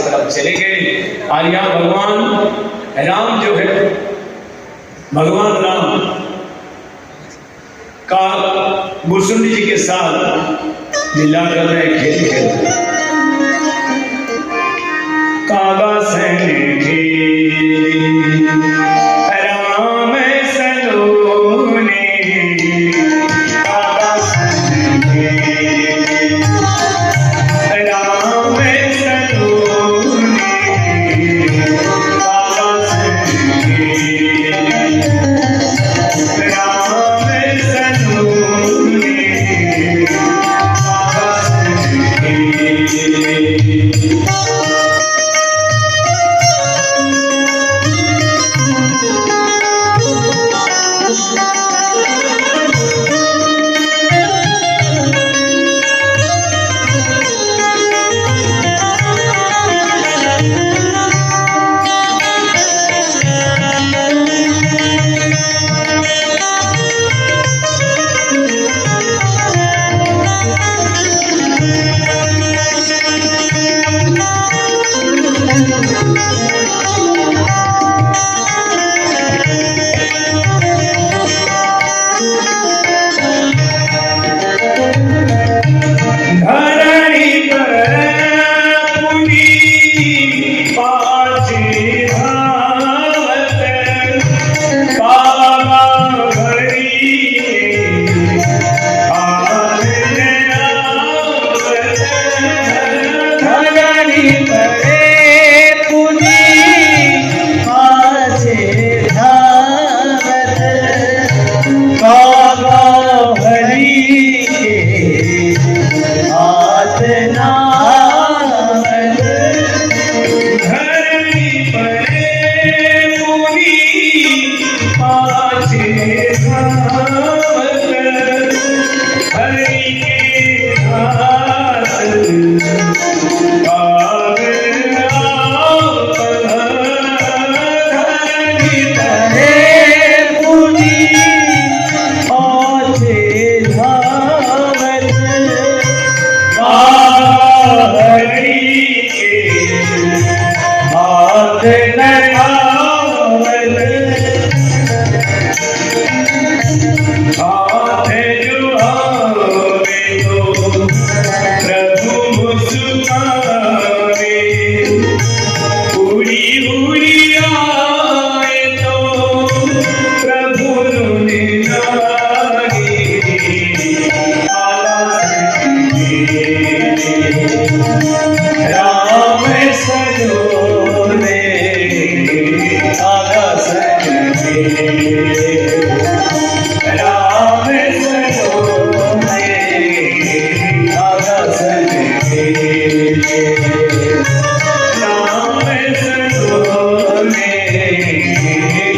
तरफ चले गए। और यहाँ भगवान राम जो है, भगवान राम का मुसुंडी जी के साथ लीला कर रहे, खेल खेल रहे। कागा सैन खेली राम सलोने, कागा सैन खेली राम सलोने, कागा सैन खेली राम सलोने,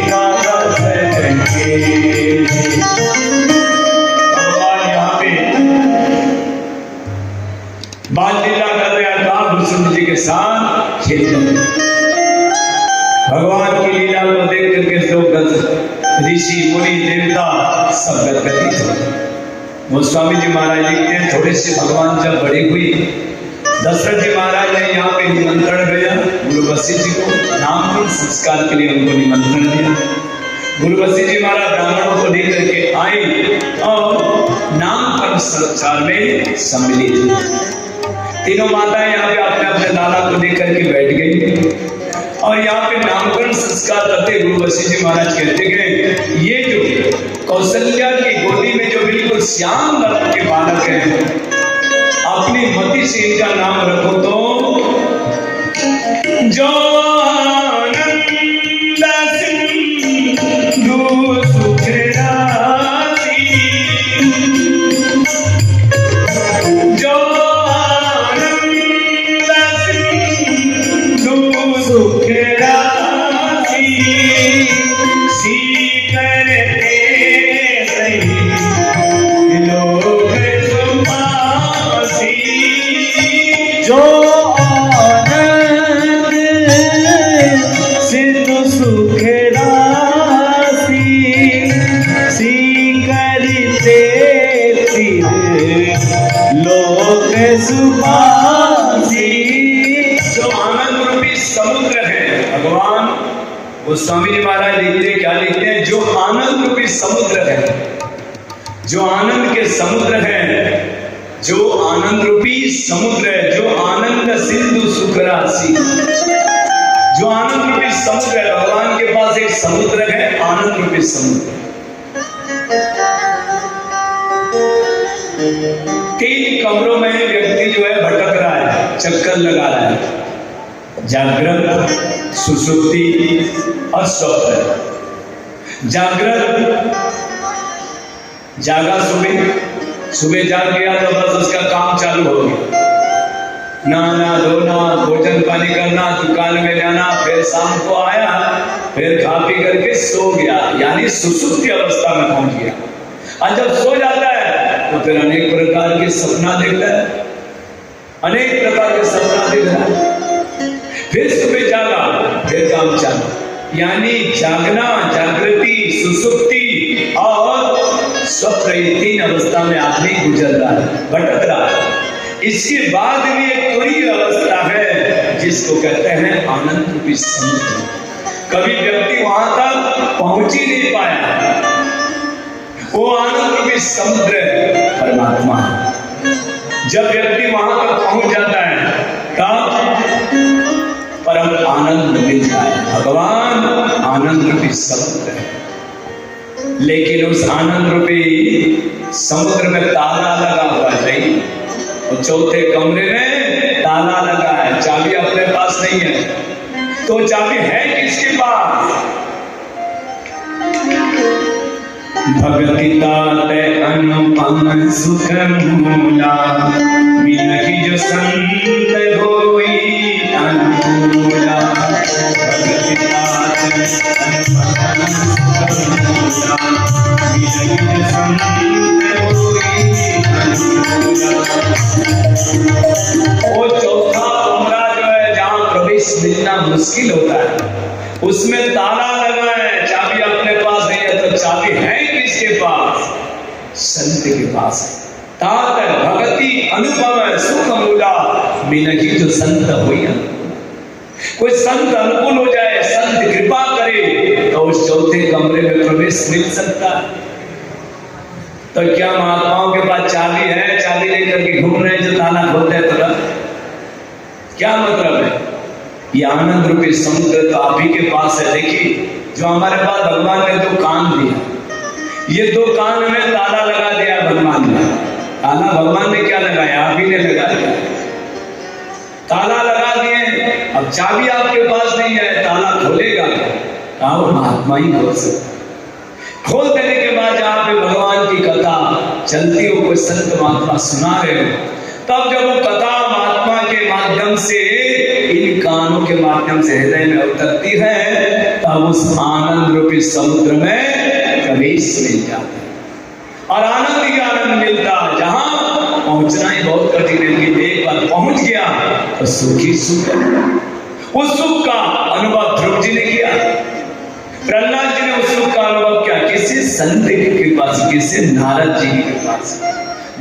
कागा सैन खेली। बाल लीला कर रहे हैं भूषण जी के साथ खेल रहे। भगवान की लीला को देख करके लोग ऋषि मुनि देवता सब गदगदित थे। गोस्वामी जी महाराज लिखते हैं, थोड़े से भगवान जब बड़ी हुई, दशरथ जी महाराज ने यहाँ पे निमंत्रण दिया गुरु वशिष्ठ जी को, नामकरण संस्कार के लिए उनको निमंत्रण दिया। गुरु वशिष्ठ जी महाराज ब्राह्मणों को लेकर के आए और नामकरण संस्कार में सम्मिलित हुए। तीनों माताएं यहाँ पे अपने अपने दादा को लेकर के बैठ गई और यहाँ पे नामकरण संस्कार करते गुरु वशिष्ठ जी महाराज कहते हैं, ये जो कौशल्या की गोदी में जो बिल्कुल श्याम रंग के बालक हैं, अपनी मति से इनका नाम रखो तो जो आनंद सिंधु सुख राशि, जो आनंद सिंधु सुख राशि, सीकर जो आनंद सिंधु सुख राशि, करते लोक सुभाषी। जो आनंद रूपी समुद्र है। भगवान गोस्वामी जी महाराज लिखते क्या लिखते हैं, जो आनंद रूपी समुद्र है, जो आनंद के समुद्र है, जो आनंद रूपी समुद्र है, जो आनंद सिंधु सुख राशि, जो आनंद रूपी समुद्र है। भगवान के पास एक समुद्र है, आनंद रूपी समुद्र। 3 कमरों में व्यक्ति जो है भटक रहा है, चक्कर लगा रहा है, जागृत, सुषुप्ति और स्वप्न। जागृत, जागा सुबह जाग गया तो बस उसका काम चालू हो गया, नहाना धोना, भोजन पानी करना, दुकान में जाना, फिर शाम को आया, फिर खा पी करके सो गया, यानी सुसुप्ति अवस्था में पहुंच गया। और जब सो जाता है तो फिर अनेक प्रकार के सपना देखता है, अनेक प्रकार के सपना देख रहा है। फिर सुबह जागा, फिर काम चालू, यानी जागना, जागृति, सुसुप्ति और स्वप्न, 3 अवस्था में आदमी गुजर रहा है, भटक रहा है। इसके बाद भी एक तुरीय अवस्था है जिसको कहते हैं आनंद रूपी समुद्र। कभी व्यक्ति वहां तक पहुंच ही नहीं पाया, वो आनंद रूपी समुद्र परमात्मा है। जब व्यक्ति वहां तक पहुंच जाता है तब परम आनंद मिलता है। भगवान आनंद रूपी समुद्र है, लेकिन उस आनंद रूपी समुद्र में ताला लगा हुआ नहीं, और 4थे कमरे में ताला लगा है, चाबी अपने पास नहीं है। तो चाबी है किसके पास? भक्ति ताते अनुपम सुख मूला, मिलहि जो संत होई अनुकूला। भक्ति ताते अनुपम सुख मूला, मिलहि जो संत होई अनुकूला। वो 4था कमरा जो है जहां प्रवेश मिलना मुश्किल होता है, उसमें ताला लगा है, चाबी अपने पास नहीं है। तो चाबी है किसके पास? संत के पास है। तात भक्ति अनुपम सुख मूला, मिलहि जो संत होई। कोई संत अनुकूल हो जाए, संत कृपा करे तो उस 4थे कमरे में प्रवेश मिल सकता है। तो क्या महात्माओं के पास चाबी है, चाबी लेकर के घूम रहे हैं जो ताला खोलते हैं तुरंत? क्या मतलब है? ये आनंद रूपी समुद्र तो आप ही के पास है। देखिए, जो हमारे पास भगवान ने 2 कान दिया, ये 2 कान में ताला लगा दिया भगवान ने। ताला भगवान ने क्या लगाया? आप ही ने लगा दिया। ताला लगा दिए, अब चाबी आपके पास नहीं है, ताला खोलेगा क्या? वो महात्मा ही खोल सकता। खोल देने के बाद जहां पे भगवान की कथा चलती हो, कोई संत महात्मा सुना रहे हो, तब जब वो कथा महात्मा के माध्यम से, इन कानों के माध्यम से हृदय में उतरती है, तब उस आनंद रूपी समुद्र में प्रवेश मिल जाता है। और आनंद ही आनंद मिलता है, जहां पहुंचना ही बहुत कठिन है, लेकिन एक बार पहुंच गया तो सुख ही सुख है। उस सुख का अनुभव ध्रुव जी ने किया, प्रहलाद जी ने उस सुख का अनुभव किया, किसी संत की कृपा से, किसी नारद जी की कृपा से।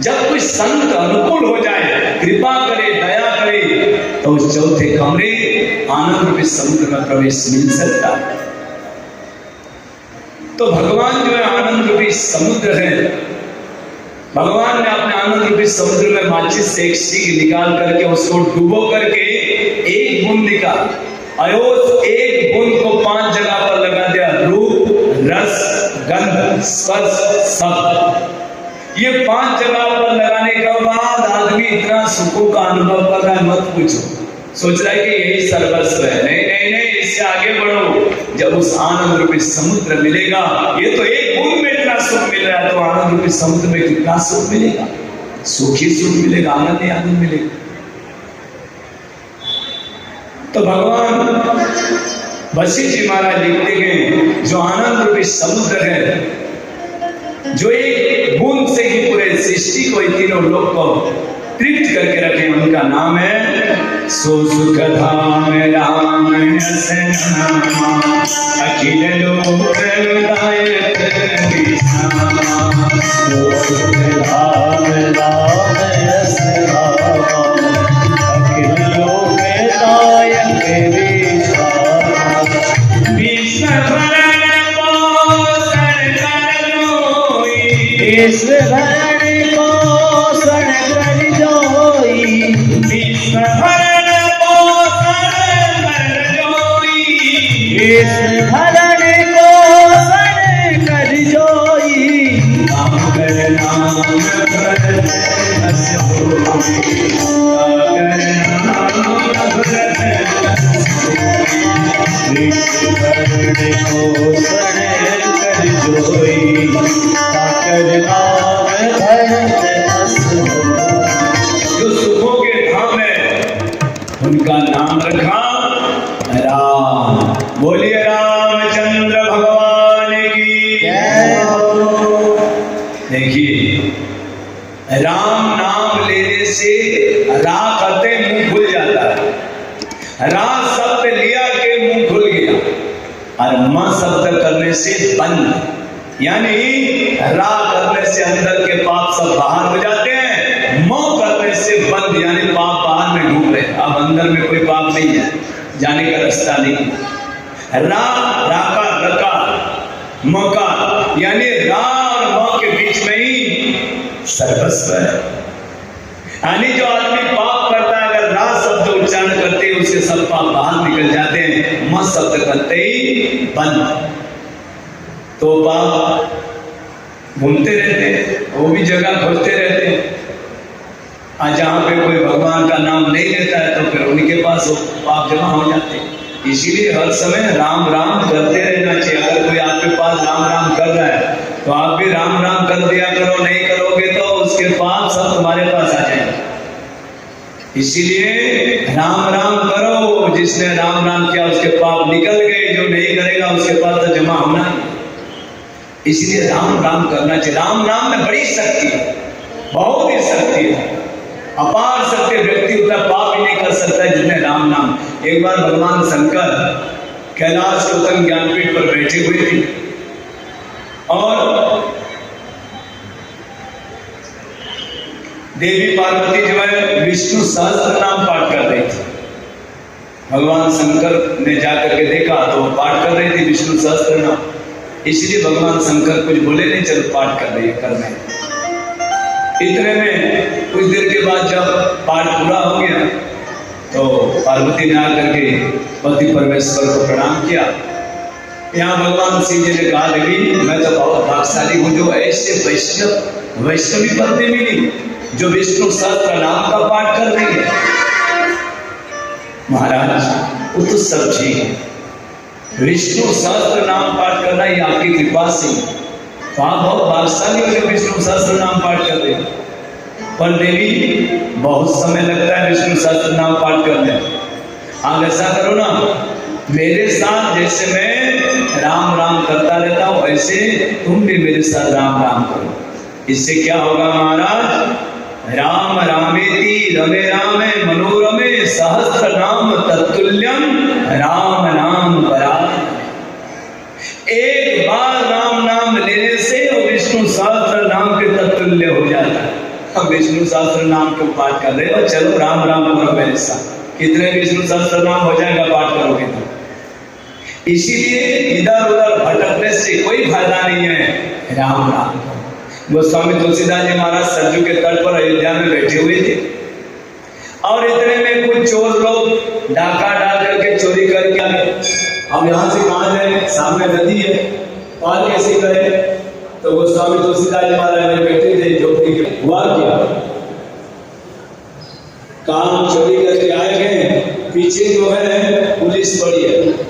जब कोई संत अनुकूल हो जाए, कृपा करे, दया करे, तो उस 4थे कमरे आनंद रूपी समुद्र में प्रवेश मिल सकता है। तो भगवान जो है आनंद रूपी समुद्र है। भगवान ने अपने आनंद रूपी समुद्र में माचिस से एक सीख निकाल करके उसको डुबो करके एक बूंद निकाल, और एक बूंद को 5 जगह पर लगा दिया, रूप, रस, गंध, स्पर्श, शब्द। ये 5 जगह पर लगाने के बाद आदमी इतना सुखों का अनुभव कर रहा है, मत पूछो। सोच रहा है कि यही सर्वस्व है। नहीं नहीं नहीं, इससे आगे बढ़ो। जब उस आनंद रूपी समुद्र मिलेगा, ये तो एक बूंद में इतना सुख मिल रहा है, तो आनंद रूपी समुद्र में कितना सुख मिलेगा? सुख ही सुख मिलेगा, आनंद ही आनंद मिलेगा। तो भगवान वशिष्ठ जी महाराज लिखते हैं, जो आनंद रूपी समुद्र है, जो एक बूंद से ही पूरे सृष्टि को, 3 लोक को तृप्त करके रखे, उनका नाम है सो सुख धाम राम अखिल लोक दायक सो सुख धाम राम अखिल लोक दायक विश्व भरण पोषण कर जोई, विश्व भरण पोषण कर जोई, विश्व भरण पोषण कर जोई, नाम कर नाम भरत अस होई, कर नाम भरत अस होई। विश्व भरण पोषण कर जोई, कर नाम भरत अस होई। जो सुखों के धाम है उनका नाम रखा राम। बोलिए रामचंद्र भगवान की जय हो। देखिए, राम नाम लेने से रा करते मुंह खुल जाता है। रा शब्द लिया के मुंह खुल गया, और म शब्द करने से बंद, यानी रा करने से अंदर के पाप सब बाहर हो जाते हैं, म करने से बंद, यानी पाप बाहर में ढूंढ रहे, अब अंदर में कोई पाप नहीं है, जाने का रास्ता नहीं। रा राका रका मका, यानी रा और म के बीच में ही सर्वस्व है। यानी जो आदमी पाप करता है, अगर रा शब्द उच्चारण करते ही उसके सब पाप बाहर निकल जाते हैं, म शब्द करते ही बंद, तो पाप घूमते रहते हैं, वो भी जगह खोजते रहते हैं। आज जहाँ पे कोई भगवान का नाम नहीं लेता है तो फिर उनके पास वो पाप जमा हो जाते हैं। इसीलिए हर समय राम राम करते रहना चाहिए। अगर कोई आपके पास राम राम कर रहा है तो आप भी राम राम कर दिया करो, नहीं करोगे तो उसके पाप सब तुम्हारे पास आ जाएंगे। इसीलिए राम राम करो, जिसने राम राम किया उसके पाप निकल गए, जो नहीं करेगा उसके पास तो जमा होना ही। इसलिए राम राम करना चाहिए। राम राम में बड़ी शक्ति है, बहुत ही शक्ति है, अपार शक्ति। व्यक्ति उतना पाप ही नहीं कर सकता है जितने राम नाम। एक बार भगवान शंकर कैलाश के उत्तम ज्ञानपीठ पर बैठे हुए थे, और देवी पार्वती जो है विष्णु सहस्त्र नाम पाठ कर रही थी। भगवान शंकर ने जाकर के देखा तो पाठ कर रही थी विष्णु सहस्त्र नाम, इसलिए भगवान शंकर कुछ बोले नहीं, चलो पाठ कर रही है, कर रहे हैं। इतने में कुछ देर के बाद जब पाठ पूरा हो गया तो पार्वती ने आकर के पति परमेश्वर को प्रणाम किया। यहाँ भगवान शिव जी ने कहा, देवी मैं तो बहुत भाग्यशाली हूँ जो ऐसे वैष्णवी पत्नी मिली जो विष्णु सहस्त्र नाम का पाठ कर रही है। महाराज वो तो सब ठीक है, विष्णु सहस्त्र नाम पाठ करना ये आपकी कृपा से, तो आप बहुत भाग्यशाली हो जो विष्णु सहस्त्र नाम पाठ कर रहे हैं। पर देवी बहुत समय लगता है विष्णु सहस्त्र नाम पाठ करने, आप ऐसा करो ना, मेरे साथ जैसे मैं राम राम करता रहता हूँ ऐसे तुम भी मेरे साथ राम राम करो। इससे क्या होगा महाराज, राम रामेति रमे रामे मनोरमे सहस्त्र नाम तत्तुल्यम राम नाम पराक्रम। एक बार राम नाम लेने से वो विष्णु सहस्त्र नाम के तत्तुल्य हो जाता है। अब विष्णु सहस्त्र नाम को पाठ कर रहे हो, चलो राम राम करो मेरे साथ, कितने विष्णु सहस्त्र नाम हो जाएगा पाठ करोगे तो। इसीलिए इधर उधर भटकने से कोई फायदा नहीं है, राम राम करो। गोस्वामी तुलसीदास जी महाराज सरजू के तट पर अयोध्या में बैठे हुए थे, और इतने में कुछ चोर लोग डाका डाल करके चोरी करके आए। अब यहाँ से कहाँ जाए, सामने नदी है, पार कैसे करे। तो गोस्वामी तुलसीदास जी महाराज में बैठे थे झोपड़ी के, हुआ क्या, काम चोरी करके आए गए, पीछे जो है पुलिस पड़ी है।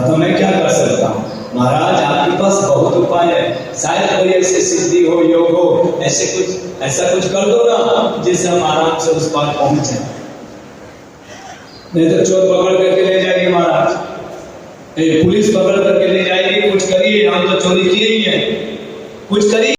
तो मैं क्या कर सकता हूँ महाराज, आपके पास बहुत उपाय है, शायद कोई ऐसे सिद्धि हो, योग हो, ऐसा कुछ कर दो ना जिससे हम आराम से उस पार पहुंचे। नहीं तो चोर पकड़ करके ले जाएगी महाराज, पुलिस पकड़ करके ले जाएगी। कुछ करिए, हम तो चोरी किए ही है, कुछ करिए।